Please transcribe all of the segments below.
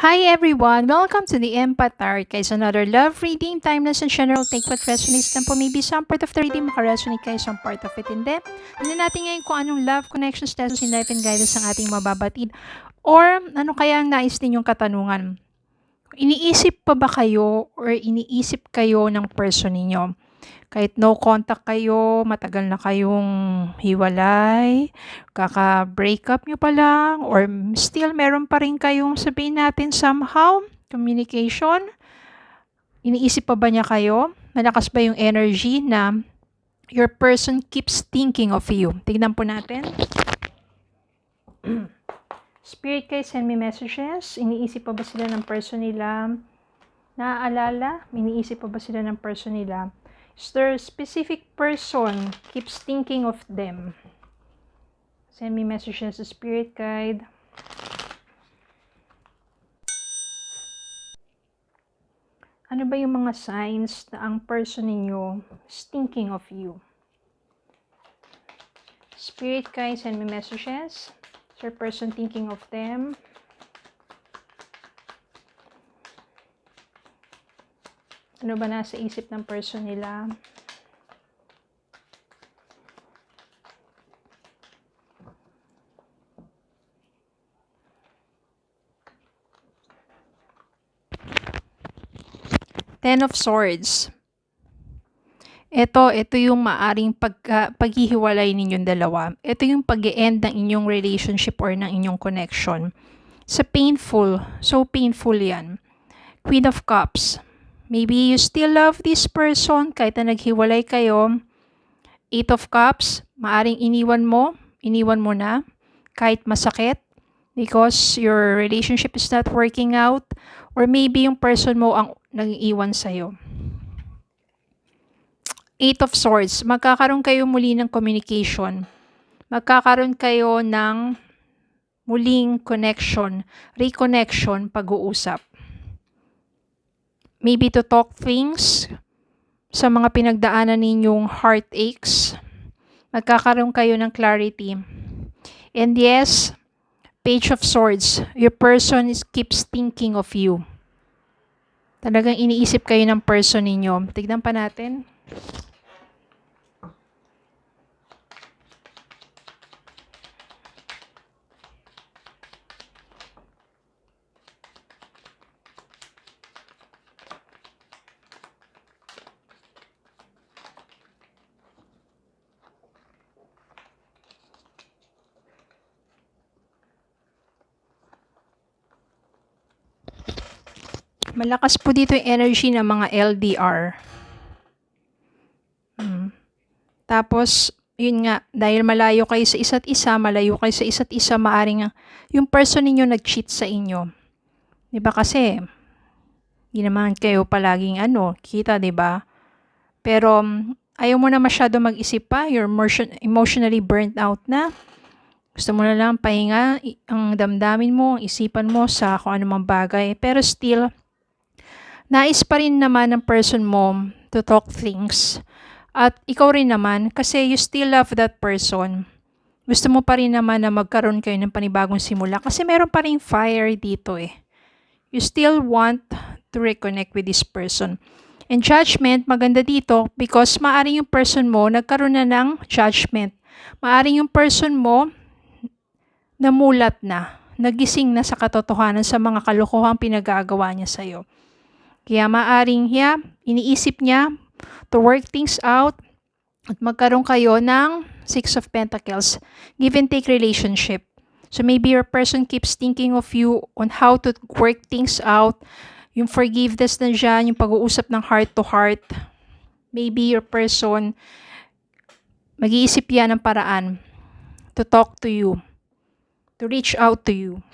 Hi everyone! Welcome to the Empath Tarot. Guys, another love reading, timeless and general. Take what resonates lang po. Maybe some part of the reading makaresonate kayo, some part of it hindi. Tignan natin ngayon kung anong love connections, lessons in life and guidance ang ating mababatid. Or ano kaya ang nais ninyong katanungan? Iniisip pa ba kayo or iniisip kayo ng person ninyo? Kahit no contact kayo, matagal na kayong hiwalay, kaka-break up nyo pa lang, or still meron pa rin kayong sabihin natin somehow, communication, iniisip pa ba niya kayo? Malakas ba yung energy na your person keeps thinking of you? Tignan po natin. Spirit guys, send me messages. Iniisip pa ba sila ng person nila? Naaalala? Iniisip pa ba sila ng person nila? Is there a specific person keeps thinking of them? Send me messages to Spirit Guide. Ano ba yung mga signs na ang person ninyo is thinking of you? Spirit Guide, send me messages. Is there a person thinking of them? Ano ba nasa isip ng person nila? Ten of Swords. Ito yung maaring paghihiwalay ninyong dalawa. Ito yung pag-e-end ng inyong relationship or ng inyong connection. So painful yan. Queen of Cups. Maybe you still love this person kahit na naghiwalay kayo. Eight of Cups, maaring iniwan mo na kahit masakit because your relationship is not working out, or maybe yung person mo ang nag-iwan sa'yo. Eight of Swords, magkakaroon kayo muli ng communication. Magkakaroon kayo ng muling connection, reconnection, pag-uusap. Maybe to talk things sa mga pinagdaanan ninyong heartaches. Magkakaroon kayo ng clarity. And yes, Page of Swords, your person keeps thinking of you. Talagang iniisip kayo ng person ninyo. Tignan pa natin. Malakas po dito yung energy ng mga LDR. Tapos, yun nga, dahil malayo kayo sa isa't isa, maaring yung person ninyo nag-cheat sa inyo. Diba kasi, hindi naman kayo palaging kita, diba? Pero, ayaw mo na masyado mag-isip pa, you're emotionally burnt out na. Gusto mo na lang pahinga, ang damdamin mo, ang isipan mo sa kung anumang bagay. Pero still, nais pa rin naman ng person mo to talk things. At ikaw rin naman, kasi you still love that person. Gusto mo pa rin naman na magkaroon kayo ng panibagong simula. Kasi meron pa rin fire dito eh. You still want to reconnect with this person. And judgment, maganda dito because maaring yung person mo nagkaroon na ng judgment. Maaring yung person mo namulat na, nagising na sa katotohanan sa mga kalokohang pinagagawa niya sa'yo. Kaya maaring iniisip niya to work things out at magkaroon kayo ng Six of Pentacles, give and take relationship. So maybe your person keeps thinking of you on how to work things out. Yung forgiveness na dyan, yung pag-uusap ng heart to heart. Maybe your person, mag-iisip yan ng paraan to talk to you, to reach out to you.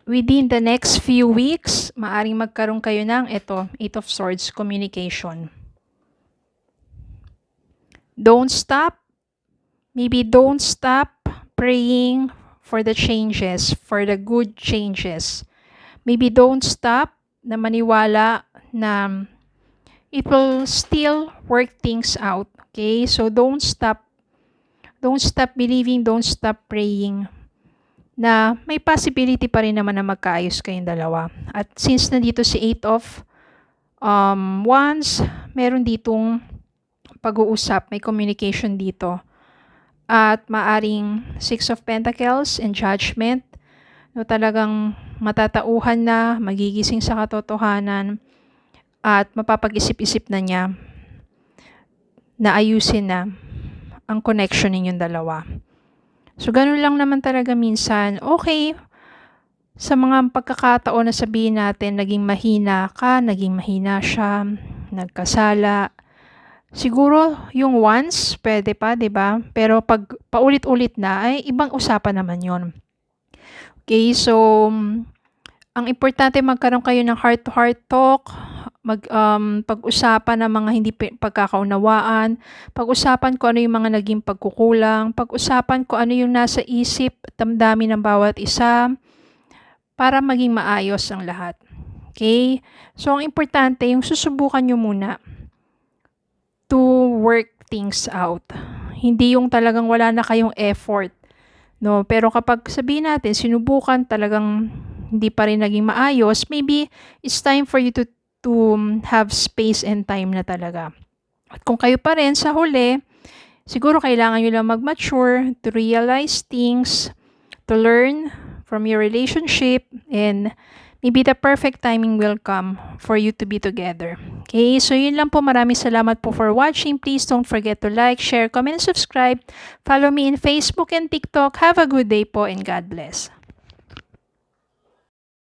Within the next few weeks, maaring magkaroon kayo ng Eight of Swords, communication. Don't stop. Maybe don't stop praying for the changes, for the good changes. Maybe don't stop na maniwala na it will still work things out. Okay? So don't stop believing, don't stop praying na may possibility pa rin naman na magkaayos kayong dalawa. At since nandito si 8 of Wands, meron ditong pag-uusap, may communication dito. At maaring 6 of Pentacles and Judgment, no, talagang matatauhan na, magigising sa katotohanan, at mapapag-isip-isip na niya na ayusin na ang connection ninyong dalawa. So, ganun lang naman talaga minsan. Okay, sa mga pagkakataon na sabihin natin, naging mahina ka, naging mahina siya, nagkasala, siguro yung once, pwede pa, 'di ba? Pero pag paulit-ulit na, ay ibang usapan naman 'yon. Okay, so ang importante magkaroon kayo ng heart-to-heart talk, pag-usapan ng mga hindi pagkakaunawaan, pag-usapan kung ano yung mga naging pagkukulang, pag-usapan kung ano yung nasa isip at damdamin ng bawat isa para maging maayos ang lahat. Okay? So ang importante, yung susubukan nyo muna to work things out. Hindi yung talagang wala na kayong effort. No, pero kapag sabihin natin sinubukan talagang hindi pa rin naging maayos, maybe it's time for you to have space and time na talaga. At kung kayo pa rin sa huli, siguro kailangan nyo lang mag-mature to realize things, to learn from your relationship, and maybe the perfect timing will come for you to be together. Okay, so yun lang po. Maraming salamat po for watching. Please don't forget to like, share, comment, and subscribe. Follow me in Facebook and TikTok. Have a good day po and God bless.